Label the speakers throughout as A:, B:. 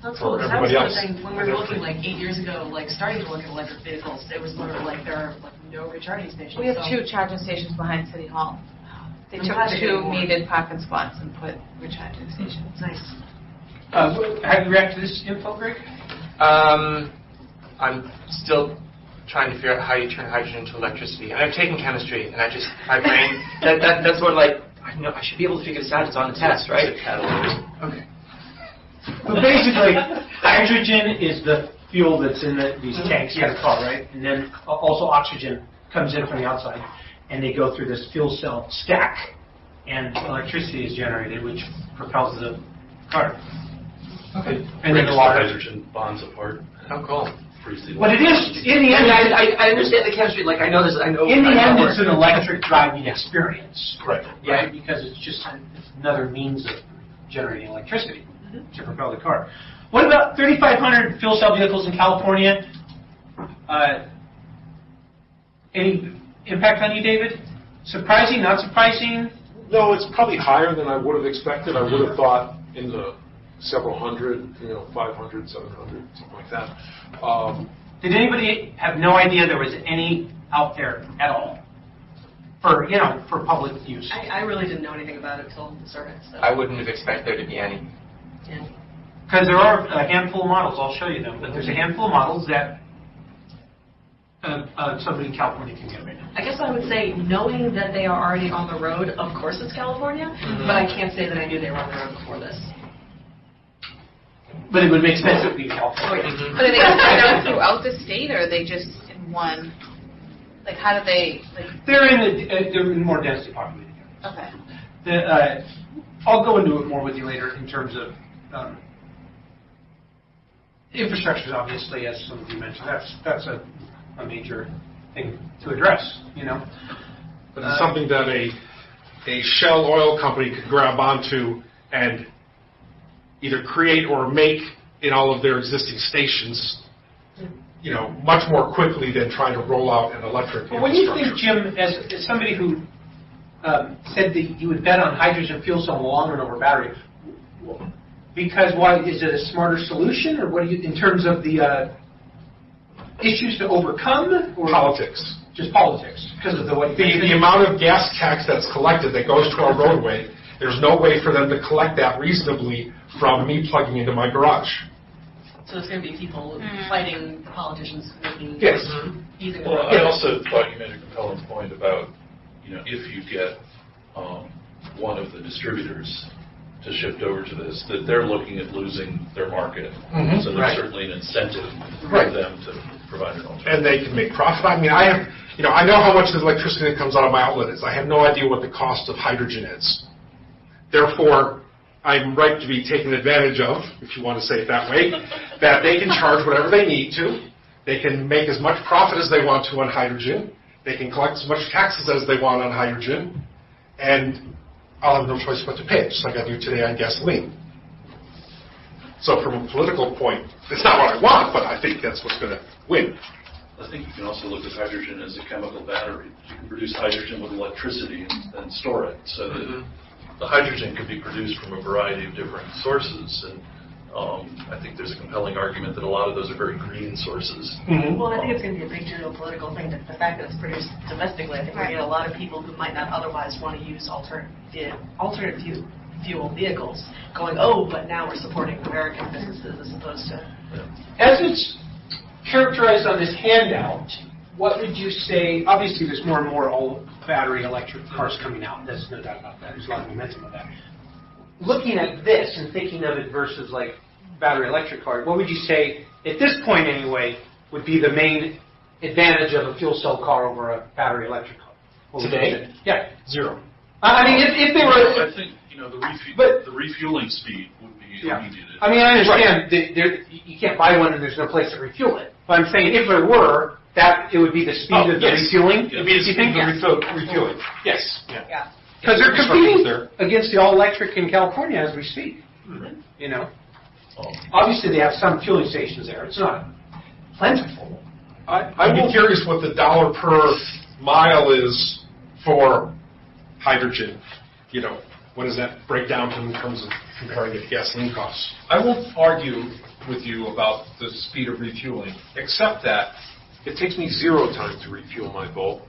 A: That's
B: for
A: cool. That was
B: everybody
A: one
B: else.
A: thing when we were looking like 8 years ago, like starting to look at electric vehicles. It was literally like there are like no recharging stations.
C: We have 2 charging stations behind City Hall. They
A: I'm
C: took
A: glad they
C: 2
A: did more.
C: metered parking spots and put recharging stations.
A: Nice.
D: Have you reacted to this info, Greg?
E: I'm still trying to figure out how you turn hydrogen into electricity. And I've taken chemistry, and my brain, that's what like, I know I should be able to figure this out. It's on the test, right? Okay.
D: But basically, hydrogen is the fuel that's in these tanks in the car, right? And then also oxygen comes in from the outside, and they go through this fuel cell stack, and electricity is generated, which propels the car.
F: Okay.
D: And then the water.
F: Hydrogen bonds apart.
E: How cool.
D: But it is, in the end,
E: I understand the chemistry. Like I know this. I know.
D: in the
E: I
D: end,
E: know
D: it's an electric driving experience.
B: Right.
D: Right? Because it's just another means of generating electricity to propel the car. What about 3,500 fuel cell vehicles in California? Any impact on you, David? Surprising, not surprising?
B: No, it's probably higher than I would have expected. I would have thought in the several hundred, 500, 700, something like that.
D: Did anybody have no idea there was any out there at all for public use?
A: I really didn't know anything about it until the survey. So.
E: I wouldn't have expected there to be any.
A: Yeah.
D: Because there are a handful of models. I'll show you them. But there's a handful of models that somebody in California can get right now.
A: I guess I would say, knowing that they are already on the road, of course it's California, but I can't say that I knew they were on the road before this.
D: But it would make sense if we California.
C: But are they spread out throughout the state, or are they just in one? Like, how do they, like...
D: They're in more densely populated areas.
C: Okay.
D: I'll go into it more with you later in terms of infrastructure, obviously, as some of you mentioned. That's a major thing to address,
B: But it's something that a Shell oil company could grab onto and either create or make in all of their existing stations, much more quickly than trying to roll out an electric infrastructure.
D: But when you think, Jim, as somebody who said that you would bet on hydrogen fuel cell in the long run over battery, because why is it a smarter solution, or what do you, in terms of the issues to overcome, or
B: Politics.
D: Just politics because of
B: The amount of gas tax that's collected that goes to our roadway, there's no way for them to collect that reasonably from me plugging into my garage.
A: So it's going to be people fighting the politicians making
B: Yes.
A: using
F: Well,
A: the
F: I also thought you made a compelling point about, if you get one of the distributors to shift over to this, that they're looking at losing their market. So there's
D: Right.
F: certainly an incentive for
B: Right.
F: them to provide an alternative.
B: And they can make profit. I mean, I know how much the electricity that comes out of my outlet is. I have no idea what the cost of hydrogen is. Therefore, I'm right to be taken advantage of, if you want to say it that way, that they can charge whatever they need to. They can make as much profit as they want to on hydrogen. They can collect as much taxes as they want on hydrogen. And I'll have no choice but to pay it, just like I do today on gasoline. So from a political point, it's not what I want, but I think that's what's going to win.
F: I think you can also look at hydrogen as a chemical battery. You can produce hydrogen with electricity and store it. So that the hydrogen could be produced from a variety of different sources. And I think there's a compelling argument that a lot of those are very green sources.
A: Well, I think it's going to be a big geopolitical thing. The fact that it's produced domestically, I think we're going to get a lot of people who might not otherwise want to use alternate fuel vehicles going, but now we're supporting American businesses as opposed to...
D: As it's characterized on this handout, what would you say? Obviously, there's more and more all battery electric cars coming out. There's no doubt about that. There's a lot of momentum of that. Looking at this and thinking of it versus like battery electric car, what would you say, at this point anyway, would be the main advantage of a fuel cell car over a battery electric car? What would you
B: Today?
D: say? Yeah.
B: Zero.
D: I mean, if they were...
F: I think,
D: but-
F: the refueling speed would be immediate.
D: I mean, I understand you can't buy one and there's no place to refuel it. But I'm saying if there were, that it would be the speed of the refueling.
F: Yes.
D: It'd be the speed of
B: Refueling. Yes.
A: Yeah.
D: Because they're
B: Infrastructure's
D: competing
B: there.
D: against the all-electric in California as we speak. Obviously, they have some fueling stations there. It's not plentiful.
B: I'd be curious what the dollar per mile is for hydrogen. What does that break down to in terms of comparing it to gasoline costs.
G: I won't argue with you about the speed of refueling, except that it takes me 0 time to refuel my Volt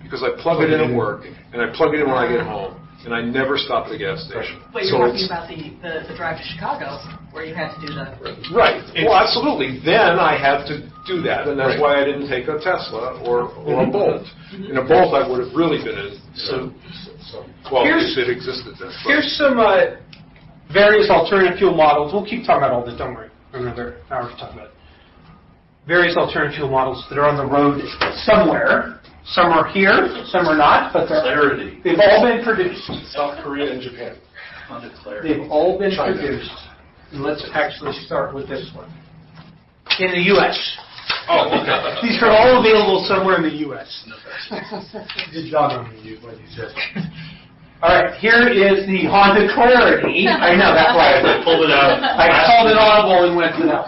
G: because I plug it in at work and I plug it in when I get home, and I never stop at a gas station.
A: But you're talking about the drive to Chicago, where you had to do the...
G: Right. Well, absolutely. Then I had to do that, and that's why I didn't take a Tesla or a Bolt. In a Bolt, I would have really been in. Well,
D: Here's-
G: if it existed then. but-
D: Here's some various alternative fuel models. We'll keep talking about all this, don't worry. Another hour to talk about it. Various alternative fuel models that are on the road somewhere. Some are here, some are not, but
F: Clarity.
D: they've all been produced.
B: South Korea and Japan.
F: Honda Clarity.
D: They've all been
B: China.
D: produced. And let's actually start with this one. In the U.S.
B: Oh, okay.
D: These are all available somewhere in the U.S.
H: Good job on what you said.
D: All right, here is the Honda Clarity. I know, that's why I
F: Pulled it out.
D: I called it audible and went to that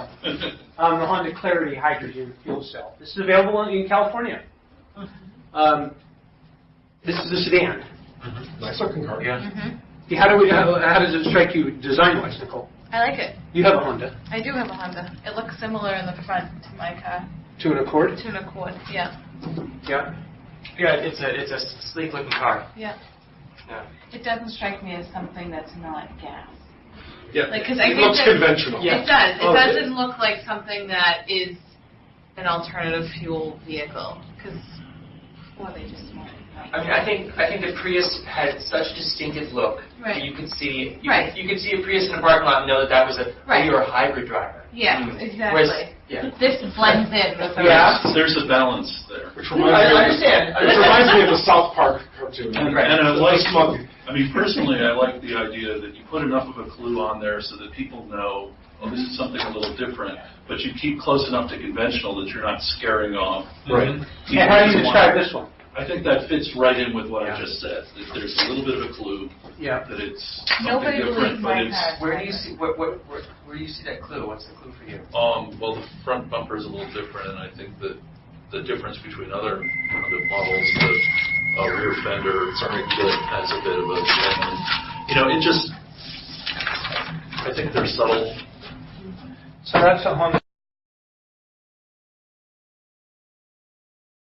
D: one. The Honda Clarity hydrogen fuel cell. This is available in California. This is a sedan.
B: Nice looking car.
E: Yeah.
D: How does it strike you design-wise, Nicole?
C: I like it.
D: You have a Honda.
C: I do have a Honda. It looks similar in the front to my car,
D: To an Accord?
C: to an Accord. Yeah.
D: Yeah.
E: Yeah, it's a sleek looking car.
C: Yeah.
E: Yeah.
C: It doesn't strike me as something that's not gas.
B: Yeah.
C: Like, 'cause I
B: It
C: think
B: looks
C: that-
B: conventional.
C: It does. It
D: Oh,
C: doesn't look like something that is an alternative fuel vehicle, because, well, they just want it.
E: I mean, I think the Prius had such a distinctive look.
C: Right.
E: You could see
C: Right.
E: you could see a Prius in a parking lot and know that was a
C: Right.
E: you're a hybrid driver.
C: Yeah,
E: Mm.
C: exactly.
E: Whereas, yeah.
C: This blends in with the
D: Yeah.
F: There's a balance there.
B: Which
E: I
B: reminds me,
E: understand.
B: which reminds me of the South Park cartoon.
F: And
E: Right.
F: I like,
B: Smug.
F: I mean, personally, I like the idea that you put enough of a clue on there so that people know, oh, this is something a little different, but you keep close enough to conventional that you're not scaring off.
B: Right.
D: And how do you describe this one?
F: I think that fits right in with what
E: Yeah.
F: I just said. If there's a little bit of a clue
D: Yeah.
F: that it's something
C: Nobody believes
F: different, but
C: my
F: it's,
C: car.
E: Where do you see where do you see that clue? What's the clue for you?
F: well, the front bumper is a little different, and I think that the difference between other Honda models, the rear fender that has a bit of a thing. You know, it just, I think they're subtle.
D: So that's a Honda